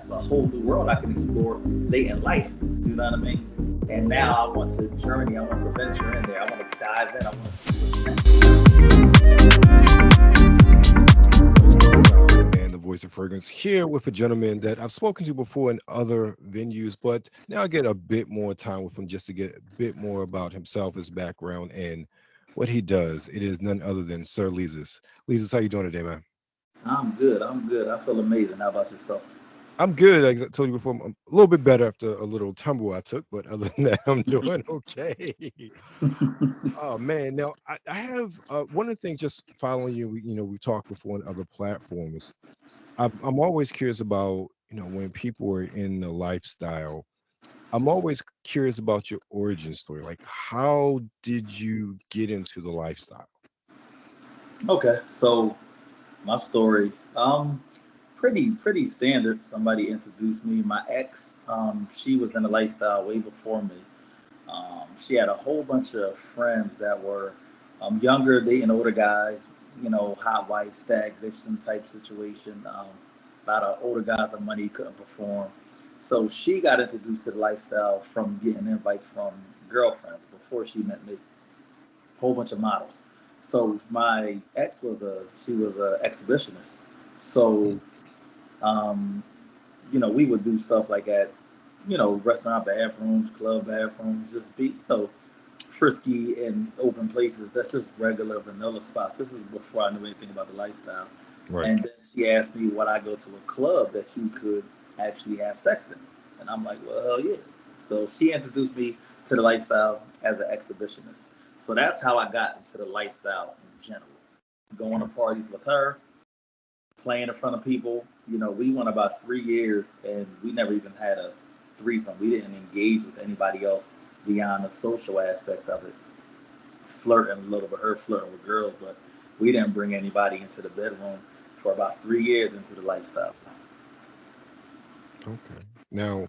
a whole new world I can explore late in life. You know what I mean? And now I want to journey. I want to venture in there. I want to dive in. I want to see what's And the voice of fragrance here with a gentleman that I've spoken to before in other venues, but now I get a bit more time with him just to get a bit more about himself, his background, and what he does. It is none other than Sir Leezus. Leezus, how you doing today, man? I'm good. I'm good. I feel amazing. How about yourself? I'm good. Like I told you before, I'm a little bit better after a little tumble I took, but other than that, I'm doing okay. Oh man, now I have one of the things just following you. We talked before on other platforms. I'm always curious about when people are in the lifestyle. I'm always curious about your origin story. Like, how did you get into the lifestyle? Okay, so my story, pretty standard. Somebody introduced me. My ex, she was in the lifestyle way before me. She had a whole bunch of friends that were younger, dating older guys. Hot wife, stag vixen type situation. A lot of older guys with money couldn't perform. So she got introduced to the lifestyle from getting invites from girlfriends before she met me. Whole bunch of models. So my ex she was a exhibitionist. So um, we would do stuff like at restaurant bathrooms, club bathrooms, just be frisky in open places. That's just regular vanilla spots. This is before I knew anything about the lifestyle. Right. And then she asked me, would I go to a club that you could actually have sex in? And I'm like, well, hell yeah. So she introduced me to the lifestyle as an exhibitionist. So that's how I got into the lifestyle in general. Going to Okay. parties with her, playing in front of people. We went about 3 years and we never even had a threesome. We didn't engage with anybody else beyond the social aspect of it. Flirting a little bit, her flirting with girls, but we didn't bring anybody into the bedroom for about 3 years into the lifestyle. Okay. Now,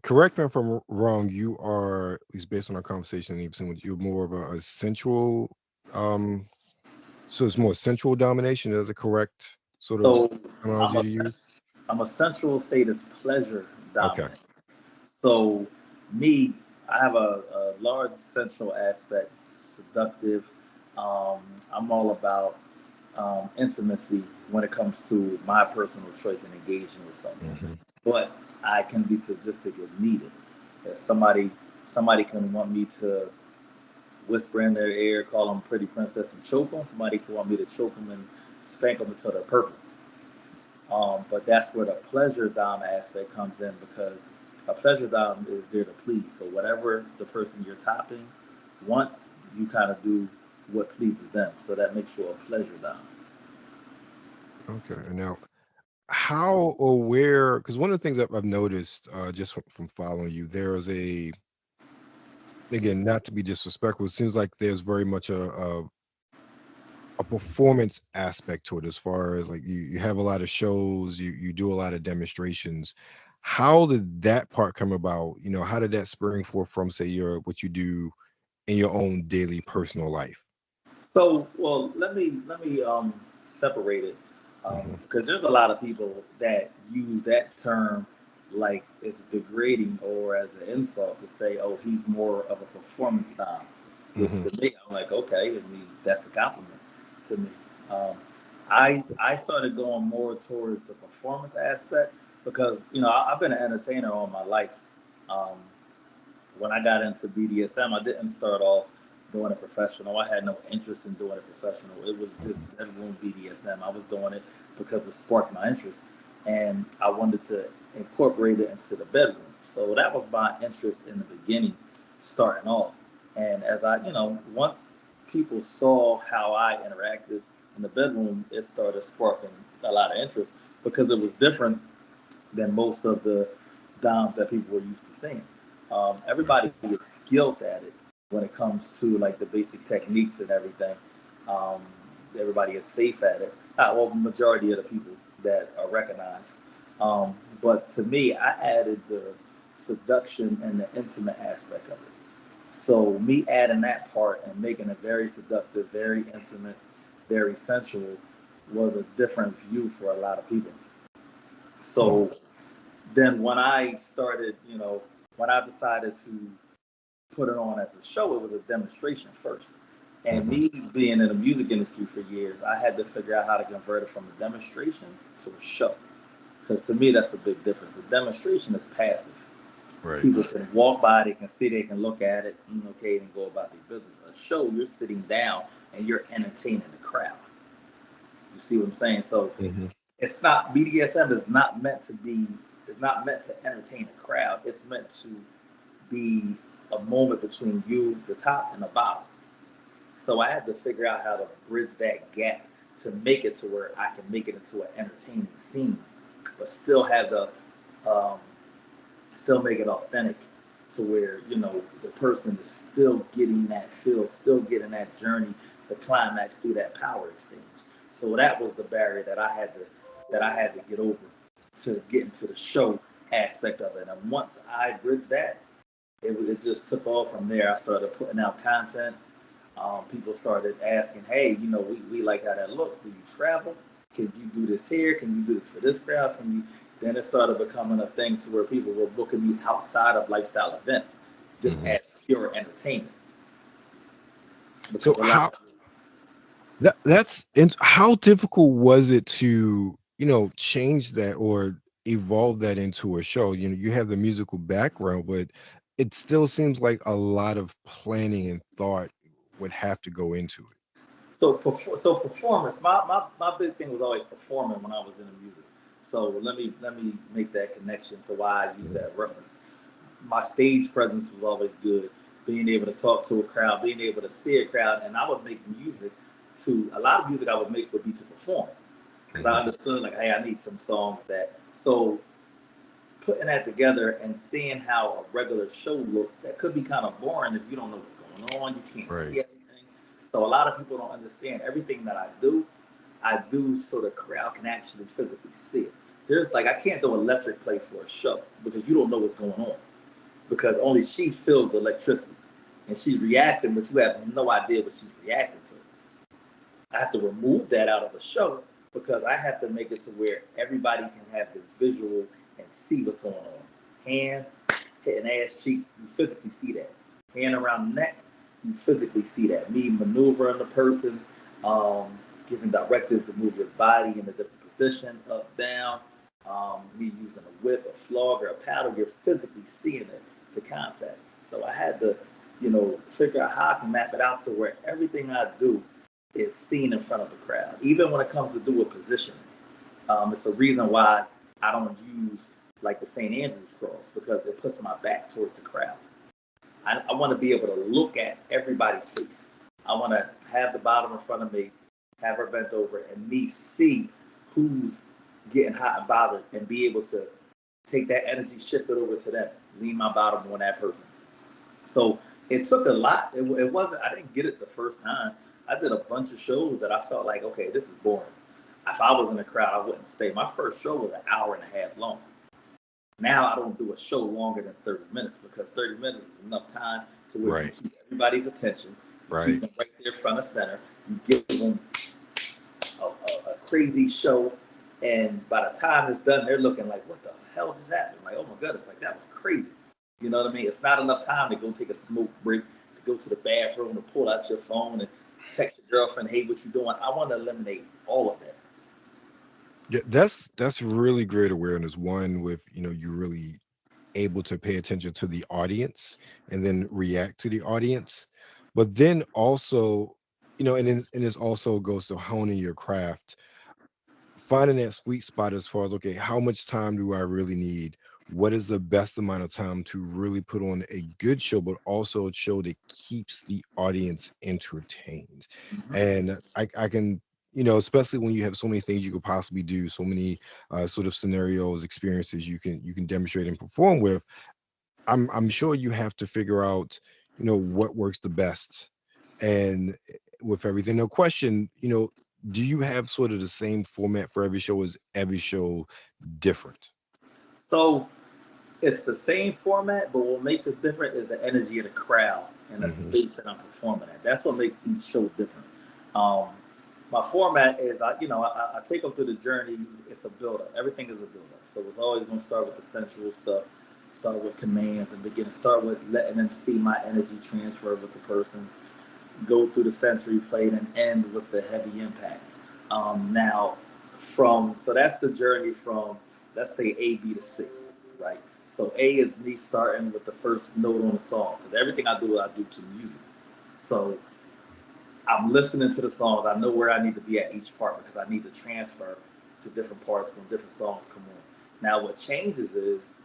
correct me if I'm wrong. You are, at least based on our conversation, you're more of a sensual. Um, so it's more sensual domination. Is a correct sort of So I'm terminology a to use? I'm a sensual sadist pleasure Okay. dominant. So me, I have a large sensual aspect, seductive. I'm all about intimacy when it comes to my personal choice in engaging with someone. Hmm. But I can be sadistic if needed. If somebody can want me to whisper in their ear, call them pretty princess and choke them. Somebody can want me to choke them and spank them until they're purple. But that's where the pleasure dom aspect comes in because a pleasure dom is there to please. So whatever the person you're topping wants, you kind of do what pleases them. So that makes you a pleasure dom. Okay. And now, how or where? Because one of the things that I've noticed, just from following you, there is again, not to be disrespectful, it seems like there's very much a performance aspect to it, as far as like you have a lot of shows, you do a lot of demonstrations. How did that part come about? How did that spring forth from, say, your what you do in your own daily personal life? So, well, let me separate it Hmm. because there's a lot of people that use that term like it's degrading or as an insult to say, "Oh, he's more of a performance dom," which Hmm. to me, I'm like, okay, I mean, that's a compliment to me. Um, I started going more towards the performance aspect because I've been an entertainer all my life. Um, when I got into BDSM, I didn't start off doing it professional. I had no interest in doing it professional. It was just Hmm. bedroom BDSM. I was doing it because it sparked my interest, and I wanted to incorporate it into the bedroom. So that was my interest in the beginning, starting off. And as once people saw how I interacted in the bedroom, it started sparking a lot of interest because it was different than most of the DOMs that people were used to seeing. Everybody is skilled at it when it comes to like the basic techniques and everything. Um, Everybody is safe at it. Well, majority of the people that are recognized. But to me, I added the seduction and the intimate aspect of it. So me adding that part and making it very seductive, very intimate, very sensual was a different view for a lot of people. Hmm. So Then when I started, when I decided to put it on as a show, it was a demonstration first. And Hmm. me being in the music industry for years, I had to figure out how to convert it from a demonstration to a show. Because to me, that's a big difference. The demonstration is passive. Right. People can walk by, they can see, they can look at it, okay, and go about their business. A show, you're sitting down and you're entertaining the crowd. You see what I'm saying? So Hmm. it's not BDSM is not meant to be. It's not meant to entertain a crowd. It's meant to be a moment between you, the top, and the bottom. So I had to figure out how to bridge that gap to make it to where I can make it into an entertaining scene, but still have the um, still make it authentic to where the person is still getting that feel, still getting that journey to climax through that power exchange. So that was the barrier that I had to get over to get into the show aspect of it. And once I bridged that, it just took off from there. I started putting out content. People started asking, hey, we like how that looks. Do you travel? Can you do this here? Can you do this for this crowd? Can you? Then it started becoming a thing to where people were booking me outside of lifestyle events, just Hmm. as pure entertainment. So Because a lot of how difficult was it to, change that or evolve that into a show? You have the musical background, but it still seems like a lot of planning and thought would have to go into it. so performance. My big thing was always performing when I was in the music. So let me make that connection to why I use Mhm. that reference. My stage presence was always good. Being able to talk to a crowd, being able to see a crowd, and I would make music a lot of music I would make would be to perform because I Mhm. understood like, hey, I need some songs that. So putting that together and seeing how a regular show looked, that could be kind of boring if you don't know what's going on. You can't Right. see everything. So a lot of people don't understand everything that I do so the crowd can actually physically see it. There's like I can't do electric play for a show because you don't know what's going on because only she feels the electricity and she's reacting, but you have no idea what she's reacting to. I have to remove that out of a show because I have to make it to where everybody can have the visual and see what's going on. Hand hitting ass cheek, you physically see that. Hand around the neck, you physically see that. Me maneuvering the person, giving directives to move your body in a different position, up, down. Me using a whip, a flog, or a paddle, you're physically seeing it, the contact. So I had to, figure out how I can map it out to where everything I do is seen in front of the crowd, even when it comes to do with positioning. It's the reason why I don't use like the St. Andrew's cross because it puts my back towards the crowd. I want to be able to look at everybody's face. I want to have the bottom in front of me, have her bent over, and me see who's getting hot and bothered and be able to take that energy, shift it over to them, lean my bottom on that person. So it took a lot. It wasn't. I didn't get it the first time. I did a bunch of shows that I felt like, okay, this is boring. If I was in the crowd, I wouldn't stay. My first show was an hour and a half long. Now I don't do a show longer than 30 minutes because 30 minutes is enough time to where you Right. keep everybody's attention. You keep Right. them right there front of center. You give them a crazy show, and by the time it's done, they're looking like, "What the hell just happened?" Like, "Oh my goodness, like that was crazy." You know what I mean? It's not enough time to go take a smoke break, to go to the bathroom, to pull out your phone and text your girlfriend, "Hey, what you doing?" I want to eliminate all of that. Yeah, that's really great awareness. One with, you really able to pay attention to the audience and then react to the audience. But then also, and this also goes to honing your craft, finding that sweet spot as far as, okay, how much time do I really need? What is the best amount of time to really put on a good show, but also a show that keeps the audience entertained? And I can, especially when you have so many things you could possibly do, so many sort of scenarios, experiences you can demonstrate and perform with. I'm sure you have to figure out, what works the best, and with everything. No question, do you have sort of the same format for every show? Is every show different? So it's the same format, but what makes it different is the energy of the crowd and the Hmm. space that I'm performing at. That's what makes each show different. Um, my format is I take them through the journey. It's a builder. Everything is a builder. So it's always going to start with the sensual stuff, start with commands and begin to start with letting them see my energy transfer with the person, go through the sensory plate and end with the heavy impact. Now, so that's the journey from, let's say, A, B to C, right? So A is me starting with the first note on the song, because everything I do to music. So I'm listening to the songs. I know where I need to be at each part because I need to transfer to different parts when different songs come on. Now, what changes is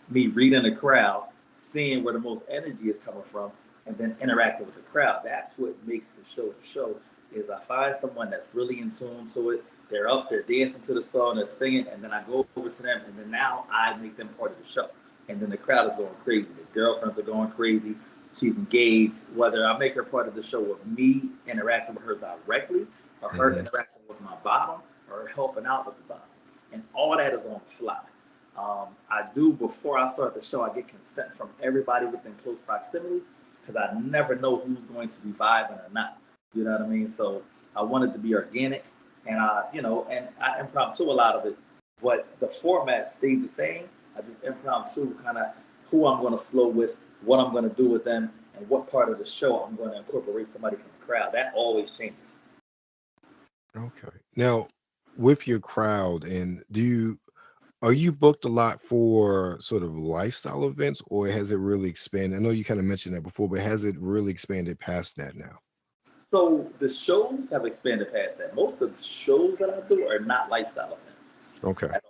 me reading the crowd, seeing where the most energy is coming from, and then interacting with the crowd. That's what makes the show. Is I find someone that's really in tune to it. They're up, they're dancing to the song, they're singing, and then I go over to them, and then now I make them part of the show. And then the crowd is going crazy. The girlfriends are going crazy. She's engaged. Whether I make her part of the show with me interacting with her directly, or her interacting with my bottom, or helping out with the bottom. And all that is on the fly. I do, before I start the show, I get consent from everybody within close proximity, because I never know who's going to be vibing or not. You know what I mean? So I want it to be organic, and I impromptu a lot of it, but the format stays the same. I just impromptu kind of who I'm going to flow with, what I'm going to do with them, and what part of the show I'm going to incorporate somebody from the crowd. That always changes. Okay. Now, with your crowd, and are you booked a lot for sort of lifestyle events, or has it really expanded? I know you kind of mentioned that before, but has it really expanded past that now? So the shows have expanded past that. Most of the shows that I do are not lifestyle events Okay. at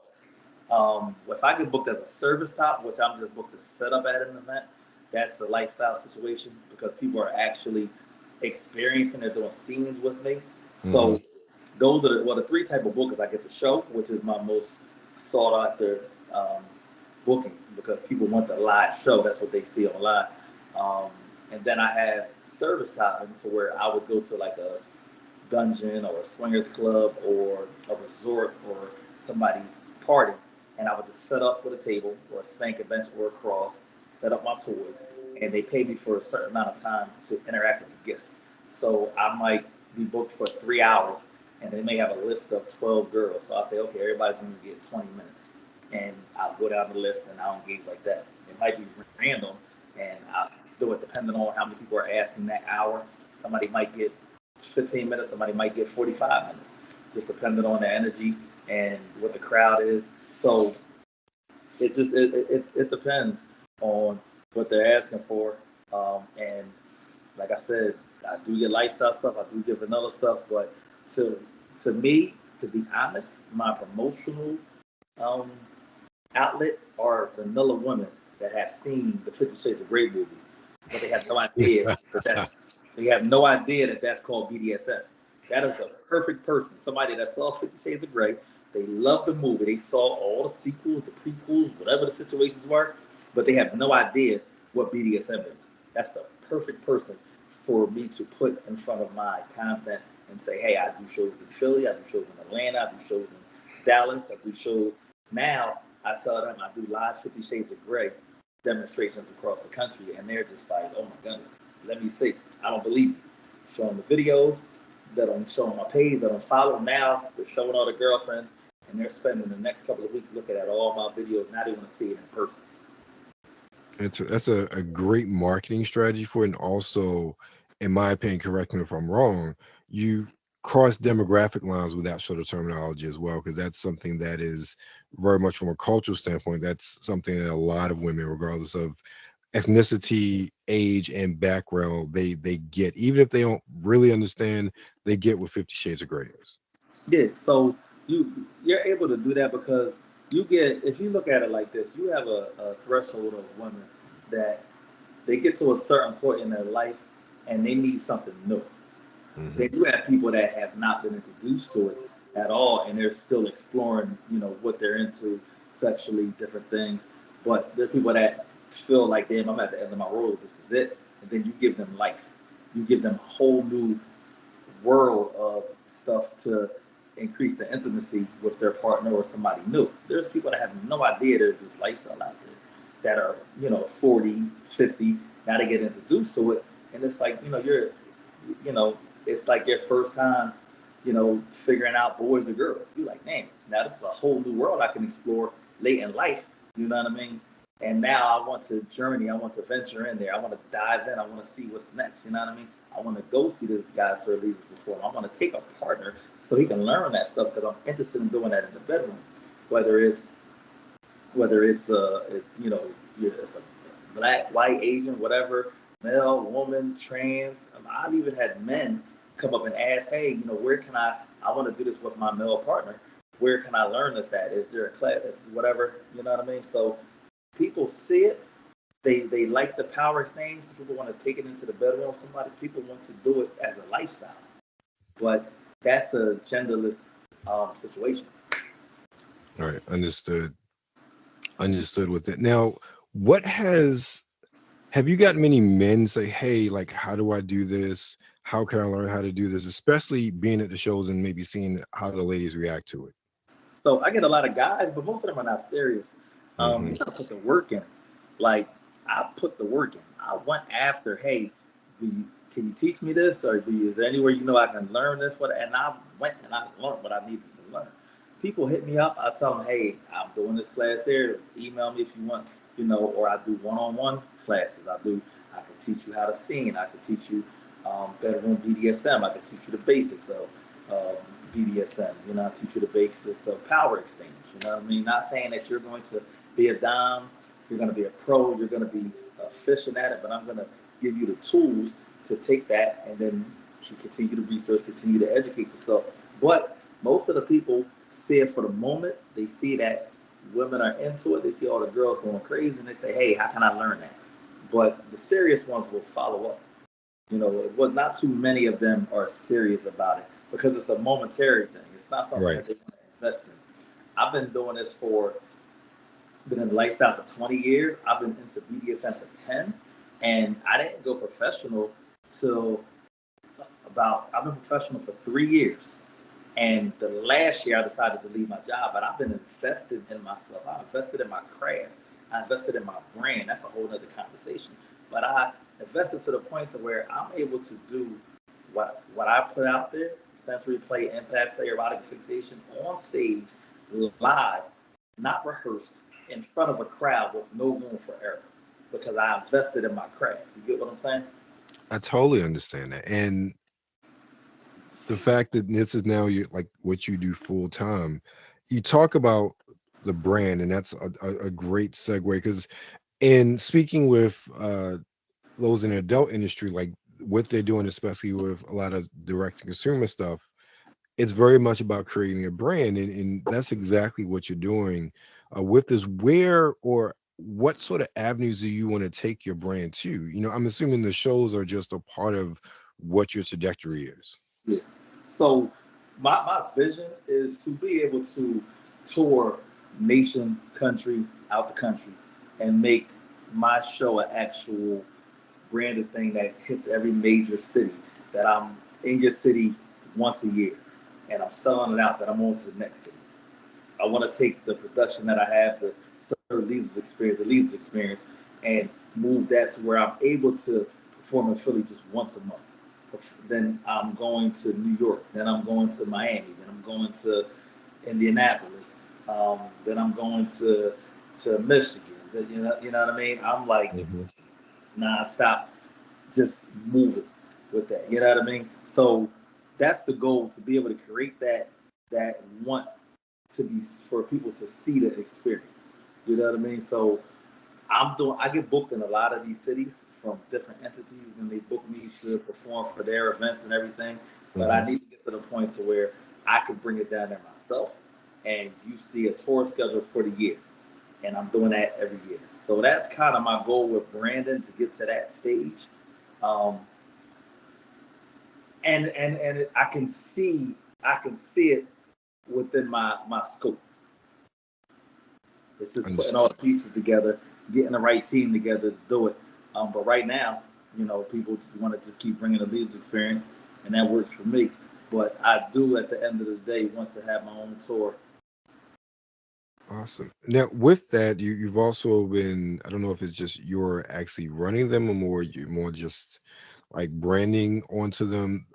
all. If I get booked as a service top, which I'm just booked to set up at an event, that's a lifestyle situation because people are actually experiencing, they're doing scenes with me. hmm So those are the three type of bookings I get to show, which is my most sought after um, booking because people want the live show. That's what they see online. Um, and then I had service top to where I would go to like a dungeon or a swingers club or a resort or somebody's party, and I would just set up with a table or a spanking bench or a cross, set up my toys, and they pay me for a certain amount of time to interact with the guests. So I might be booked for 3 hours, and they may have a list of 12 girls. So I say, okay, everybody's going to get 20 minutes, and I'll go down the list and I'll engage like that. It might be random, and I'll do it depending on how many people are asking that hour. Somebody might get 15 minutes, somebody might get 45 minutes, just depending on the energy and what the crowd is. So it depends on what they're asking for. And like I said, I do get lifestyle stuff, I do get vanilla stuff, but to to me, to be honest, my promotional um, outlet are vanilla women that have seen the 50 Shades of Grey movie, but they have no idea that that's called BDSM. That is the perfect person. Somebody that saw 50 Shades of Grey, they love the movie, they saw all the sequels, the prequels, whatever the situations were, but they have no idea what BDSM is. That's the perfect person for me to put in front of my content and say, hey, I do shows in Philly, I do shows in Atlanta, I do shows in Dallas, I do shows now. I tell them I do live 50 Shades of Grey demonstrations across the country, and they're just like, oh my goodness, let me see. I don't believe you. Showing the videos, that I'm showing my page, that I'm following now, they're showing all the girlfriends, and they're spending the next couple of weeks looking at all my videos. Now they want to see it in person. That's a great marketing strategy for it. And also, in my opinion, correct me if I'm wrong, you cross demographic lines with that sort of terminology as well, because that's something that is very much from a cultural standpoint. That's something that a lot of women, regardless of ethnicity, age, and background, they get, even if they don't really understand, they get what 50 Shades of Grey is. Yeah, so you're able to do that because you get, if you look at it like this, you have a threshold of women that they get to a certain point in their life and they need something new. They hmm do have people that have not been introduced to it at all, and they're still exploring, what they're into sexually, different things. But there are people that feel like, damn, I'm at the end of my road. This is it. And then you give them life. You give them a whole new world of stuff to increase the intimacy with their partner or somebody new. There's people that have no idea there's this lifestyle out there that are, 40, 50. Now they get introduced to it. And it's like, you're, you know, it's like your first time, figuring out boys or girls. You're like, man, now this is a whole new world I can explore late in life. You know what I mean? And now I want to journey. I want to venture in there. I want to dive in. I want to see what's next. You know what I mean? I want to go see this guy, Sir Leezus, perform. I want to take a partner so he can learn that stuff because I'm interested in doing that in the bedroom. Whether it's it's a black, white, Asian, whatever, male, woman, trans. I've even had men come up and ask, hey, where can I want to do this with my male partner. Where can I learn this at? Is there a class, whatever, you know what I mean? So people see it. They like the power exchange. Some people want to take it into the bedroom. Somebody, people want to do it as a lifestyle. But that's a genderless situation. All right, understood with it. Now, what have you got many men say, hey, like, how do I do this? How can I learn how to do this? Especially being at the shows and maybe seeing how the ladies react to it. So I get a lot of guys, but most of them are not serious. Hmm. You gotta put the work in. Like I put the work in. I went after, hey, can you teach me this, or is there anywhere I can learn this? And I went and I learned what I needed to learn. People hit me up. I tell them, hey, I'm doing this class here. Email me if you want, or I do one-on-one classes. I can teach you how to sing. I can teach you bedroom BDSM. I can teach you the basics of BDSM. I teach you the basics of power exchange. You know what I mean? Not saying that you're going to be a dom, you're going to be a pro, you're going to be efficient at it, but I'm going to give you the tools to take that and then you continue to research, continue to educate yourself. But most of the people see it for the moment. They see that women are into it. They see all the girls going crazy and they say, hey, how can I learn that? But the serious ones will follow up. Not too many of them are serious about it because it's a momentary thing. It's not something Right. that they want to invest in. I've been doing this been in the lifestyle for 20 years. I've been into BDSM for 10. And I didn't go professional till I've been professional for 3 years. And the last year I decided to leave my job, but I've been invested in myself. I invested in my craft. I invested in my brand. That's a whole other conversation. But I invested to the point to where I'm able to do what I put out there, sensory play, impact play, erotic fixation on stage, live, not rehearsed, in front of a crowd with no room for error. Because I invested in my craft. You get what I'm saying? I totally understand that. And the fact that this is now like what you do full time, you talk about the brand, and that's a great segue because in speaking with those in the adult industry, like what they're doing, especially with a lot of direct to consumer stuff, it's very much about creating a brand, and that's exactly what you're doing with this. Where or what sort of avenues do you want to take your brand to? I'm assuming the shows are just a part of what your trajectory is. Yeah. So my vision is to be able to tour nation, country, out the country, and make my show an actual branded thing that hits every major city. That I'm in your city once a year, and I'm selling it out. That I'm on to the next city. I want to take the production that I have, the Sir Leezus experience, and move that to where I'm able to perform in Philly just once a month. Then I'm going to New York. Then I'm going to Miami. Then I'm going to Indianapolis. Then I'm going to Michigan. You know what I mean? I'm like Mhm. nonstop, just moving with that. You know what I mean? So that's the goal, to be able to create that want to be, for people to see the experience. You know what I mean? So I get booked in a lot of these cities from different entities, and they book me to perform for their events and everything. But I Mhm. need to get to the point to where I can bring it down there myself, and you see a tour schedule for the year, and I'm doing that every year. So that's kind of my goal with Brandon, to get to that stage. Um, and I can see it within my scope. It's just putting all Understood. the pieces together, getting the right team together to do it. But right now, people just want to just keep bringing the Leezus experience, and that works for me. But I do, at the end of the day, want to have my own tour. Awesome. Now, with that, you've also been, I don't know if it's just you're actually running them or more just like branding onto them,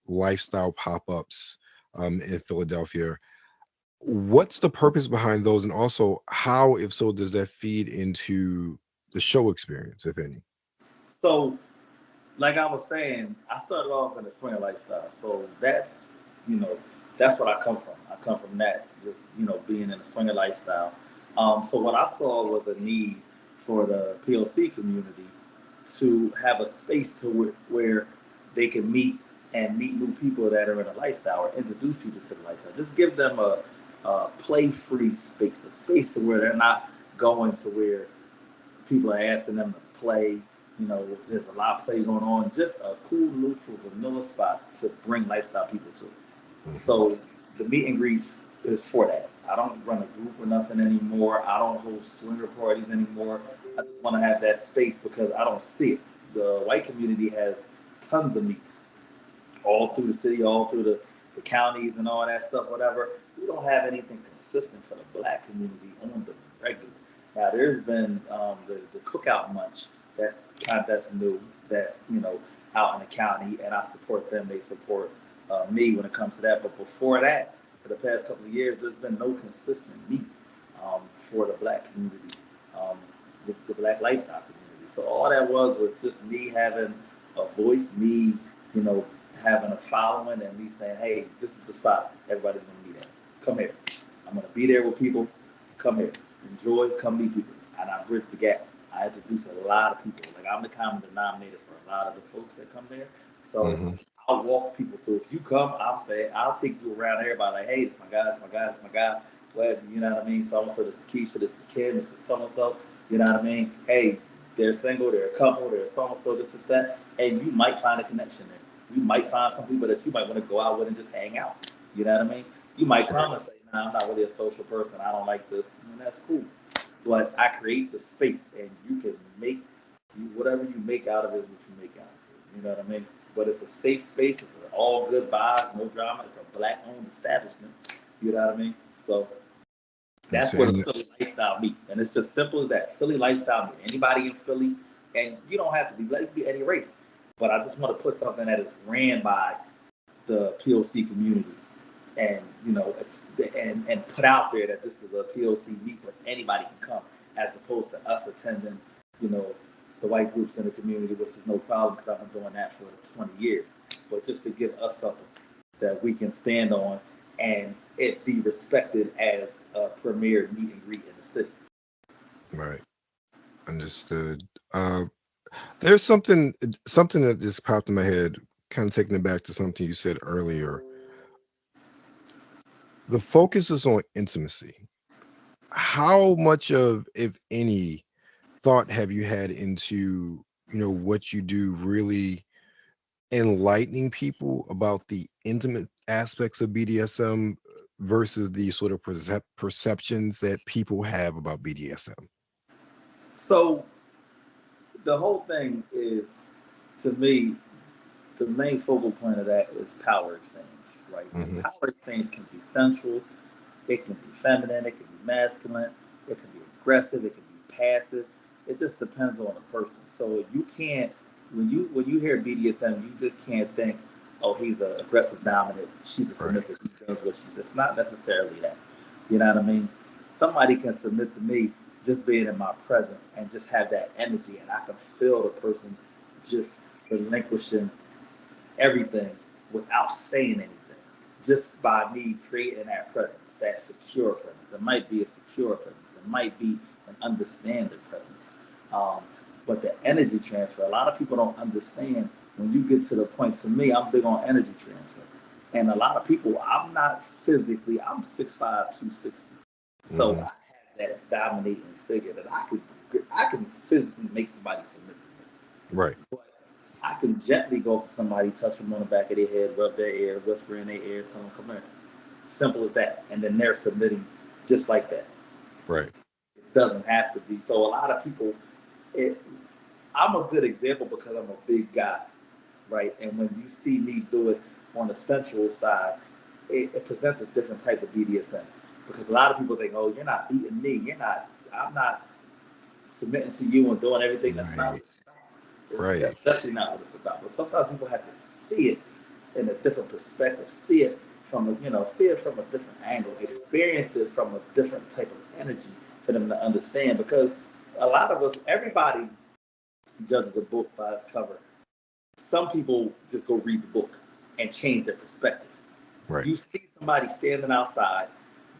lifestyle pop-ups. in Philadelphia. What's the purpose behind those, and also how, if so, does that feed into the show experience, if any? So, like I was saying, I started off in a swinger lifestyle. So you know, that's what I come from. I come from that, just, being in a swinger lifestyle. So what I saw was a need for the POC community to have a space where they can meet new people that are in a lifestyle, or introduce people to the lifestyle. Just give them a play-free space, a space to where they're not going to where people are asking them to play. There's a lot of play going on. Just a cool, neutral, vanilla spot to bring lifestyle people to. Mhm. So the meet and greet is for that. I don't run a group or nothing anymore. I don't host swinger parties anymore. I just want to have that space because I don't see it. The white community has tons of meets all through the city, all through the counties and all that stuff, whatever. We don't have anything consistent for the black community on the regular. Now there's been the cookout munch that's new, that's out in the county, and I support them. They support me when it comes to that. But before that, for the past couple of years, there's been no consistent meet for the black community, um, the black lifestyle community. So all that was just me having a voice, me, you know, having a following, and me saying, hey, this is the spot everybody's going to meet at. Come here. I'm going to be there with people. Come here. Enjoy. Come meet people. And I bridge the gap. I introduce a lot of people. Like, I'm the common denominator for a lot of the folks that come there. So Mhm. I'll walk people through. If you come, I'll take you around everybody. Like, hey, it's my guy, it's my guy, it's my guy. But you know what I mean? So and so, this is Keisha, this is Kim, this is so and so. You know what I mean? Hey, they're single, they're a couple, they're so and so, this is that. And you might find a connection there. You might find some people that you might want to go out with and just hang out. You know what I mean? You might Right. come and say, nah, I'm not really a social person. I don't like this. And that's cool. But I create the space, and you can make whatever you make out of it is what you make out of it. You know what I mean? But it's a safe space. It's an all good vibe, no drama. It's a black owned establishment. You know what I mean? So And that's so, what a and Philly lifestyle meet. And it's just simple as that. Philly lifestyle meet. Anybody in Philly, and you don't have to be, let it be any race. But I just want to put something that is ran by the POC community, and and put out there that this is a POC meet, but anybody can come, as opposed to us attending, you know, the white groups in the community, which is no problem because I've been doing that for 20 years. But just to give us something that we can stand on, and it be respected as a premier meet and greet in the city. right, understood. There's something that just popped in my head, kind of taking it back to something you said earlier. The focus is on intimacy. How much of, if any, thought have you had into, what you do, really enlightening people about the intimate aspects of BDSM versus the sort of perceptions that people have about BDSM? So the whole thing is, to me, the main focal point of that is power exchange, right? And Hmm. power exchange can be sensual, it can be feminine, it can be masculine, it can be aggressive, it can be passive. It just depends on the person. So you can't, when you hear BDSM, you just can't think, oh, he's an aggressive dominant, she's a Right. submissive, he does what she's. It's not necessarily that. You know what I mean? Somebody can submit to me just being in my presence and just have that energy, and I can feel the person just relinquishing everything without saying anything, just by me creating that presence, that secure presence. It might be a secure presence, it might be an understanding presence. Um, but the energy transfer, a lot of people don't understand when you get to the point. To me, I'm big on energy transfer. And a lot of people, I'm 6'5", 260. So Hmm. I have that dominating figure that I can physically make somebody submit to me. Right. But I can gently go up to somebody, touch them on the back of their head, rub their ear, whisper in their ear, tell them, come here. Simple as that. And then they're submitting just like that. Right. It doesn't have to be. So a lot of people, it, I'm a good example because I'm a big guy, right? And when you see me do it on the sensual side, it presents a different type of BDSM. Because a lot of people think, oh, you're not beating me. I'm not submitting to you and doing everything. That's not what Right. it's about. That's Right. definitely not what it's about. But sometimes people have to see it in a different perspective, see it from a, see it from a different angle, experience it from a different type of energy for them to understand. Because a lot of us, everybody judges a book by its cover. Some people just go read the book and change their perspective. Right. You see somebody standing outside,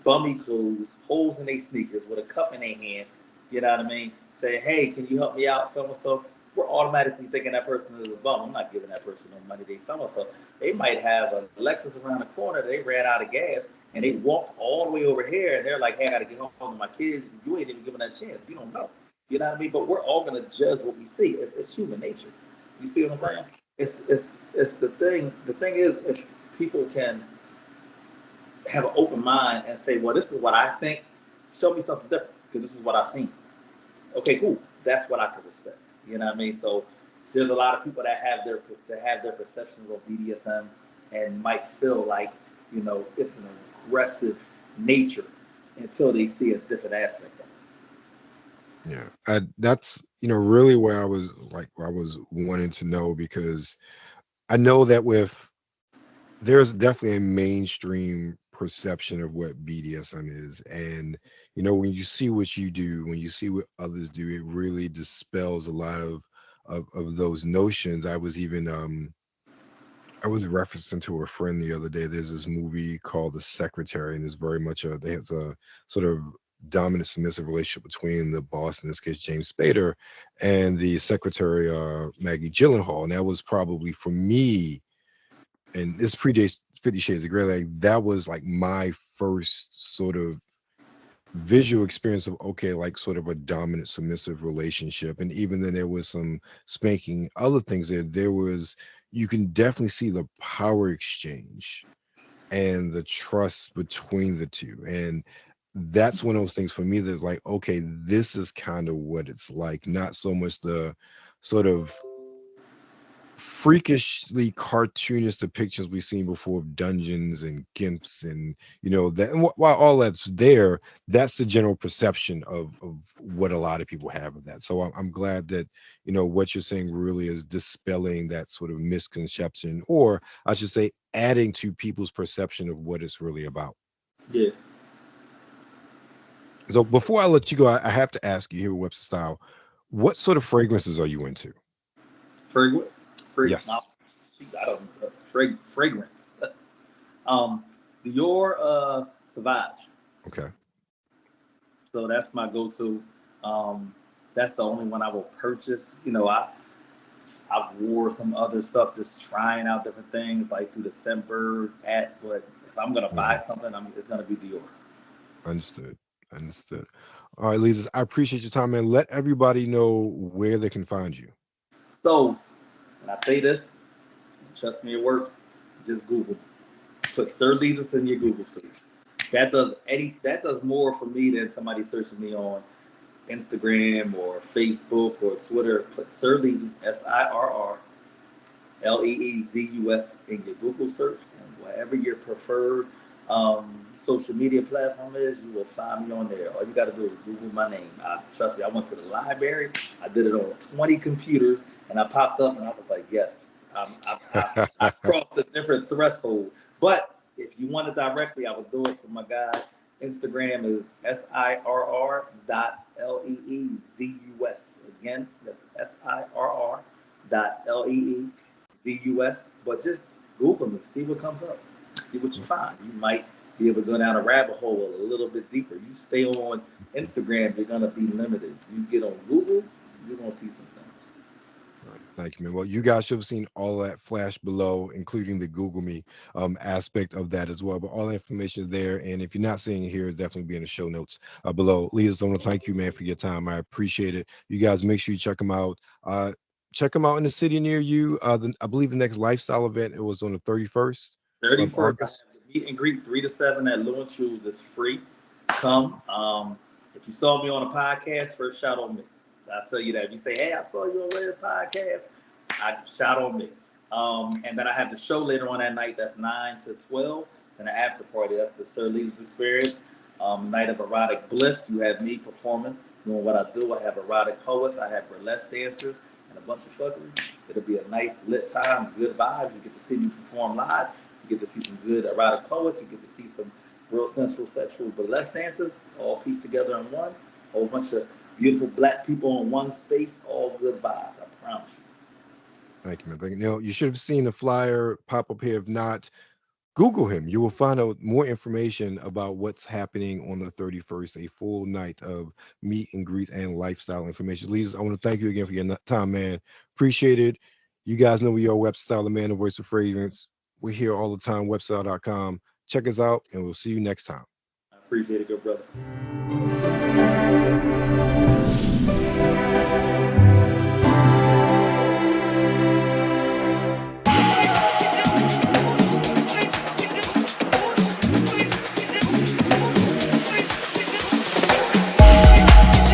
bummy clothes, holes in their sneakers, with a cup in their hand, you know what I mean? Saying, hey, can you help me out, so and so? We're automatically thinking that person is a bum. I'm not giving that person no money. They so and so. They might have a Lexus around the corner. They ran out of gas and they walked all the way over here. And they're like, hey, I got to get home to my kids. You ain't even giving that chance. You don't know. You know what I mean? But we're all going to judge what we see. It's human nature. You see what I'm saying? It's the thing. The thing is, if people can have an open mind and say, well, this is what I think. Show me something different because this is what I've seen. Okay, cool. That's what I could respect. You know what I mean? So there's a lot of people that have their perceptions of BDSM and might feel like, it's an aggressive nature until they see a different aspect of it. Yeah, that's really where I was wanting to know, because I know that there's definitely a mainstream perception of what BDSM is, and when you see what you do, when you see what others do, it really dispels a lot of those notions. I was referencing to a friend the other day. There's this movie called The Secretary, and it's very much there's a sort of dominant submissive relationship between the boss, in this case James Spader, and the secretary Maggie Gyllenhaal. And that was probably, for me, and this predates 50 Shades of Grey, like that was like my first sort of visual experience of, okay, like sort of a dominant submissive relationship. And even then there was some spanking other things there was, you can definitely see the power exchange and the trust between the two. And that's one of those things for me that's like, okay, this is kind of what it's like, not so much the sort of freakishly cartoonish depictions we've seen before of dungeons and gimps, and that, and while all that's there, that's the general perception of what a lot of people have of that. So I'm glad that what you're saying really is dispelling that sort of misconception, or I should say adding to people's perception of what it's really about. Yeah. So before I let you go, I have to ask you here, Webster Style, what sort of fragrances are you into? Fragrance. Yes. I don't fragrance. um, Dior Sauvage. Okay. So that's my go-to. That's the only one I will purchase. I wore some other stuff, just trying out different things like through the Scentbird app. But if I'm gonna buy something, it's gonna be Dior. Understood. Understood. All right, Leezus, I appreciate your time, man. Let everybody know where they can find you. So when I say this, trust me, it works. Just Google. Put Sir Leezus in your Google search. That does more for me than somebody searching me on Instagram or Facebook or Twitter. Put Sir Leezus, SirLeezus in your Google search, and whatever your preferred social media platform is, you will find me on there. All you got to do is Google my name. Trust me, I went to the library. I did it on 20 computers, and I popped up, and I was like, yes, I crossed a different threshold. But if you want it directly, I would do it for my guy. Instagram is SIRR.LEEZUS. Again, that's SIRR.LEEZUS. But just Google me, see what comes up, see what you find. You might be able to go down a rabbit hole a little bit deeper. You stay on Instagram, you're going to be limited. You get on Google, you're going to see some things. All right. Thank you, man. Well, you guys should have seen all that flash below, including the Google Me aspect of that as well. But all the information is there. And if you're not seeing it here, it's definitely be in the show notes below. Leezus, I want to thank you, man, for your time. I appreciate it. You guys make sure you check them out. Check them out in the city near you. I believe the next lifestyle event, it was on the 31st of 31st, I have August. the meet and greet 3 to 7 at Lou and Shoes. It's free. Come. If you saw me on a podcast, first shout on me. I'll tell you that. If you say, hey, I saw you on Red's podcast, I shout on me. And then I have the show later on that night. That's 9 to 12. And the after party, that's the Sir Leezus experience. Night of erotic bliss. You have me performing, doing what I do. I have erotic poets. I have burlesque dancers and a bunch of fuckery. It'll be a nice lit time, good vibes. You get to see me perform live. You get to see some good erotic poets. You get to see some real sensual, sexual burlesque dancers, all pieced together in one. A whole bunch of beautiful black people in one space, all good vibes. I promise you. Thank you, man. Thank you. Now, you should have seen the flyer pop up here. If not, Google him. You will find out more information about what's happening on the 31st, a full night of meet and greet and lifestyle information. Leezus, I want to thank you again for your time, man. Appreciate it. You guys know we are Web Style, the man, the voice of fragrance. We're here all the time, webstyle.com. Check us out, and we'll see you next time. I appreciate it, good brother.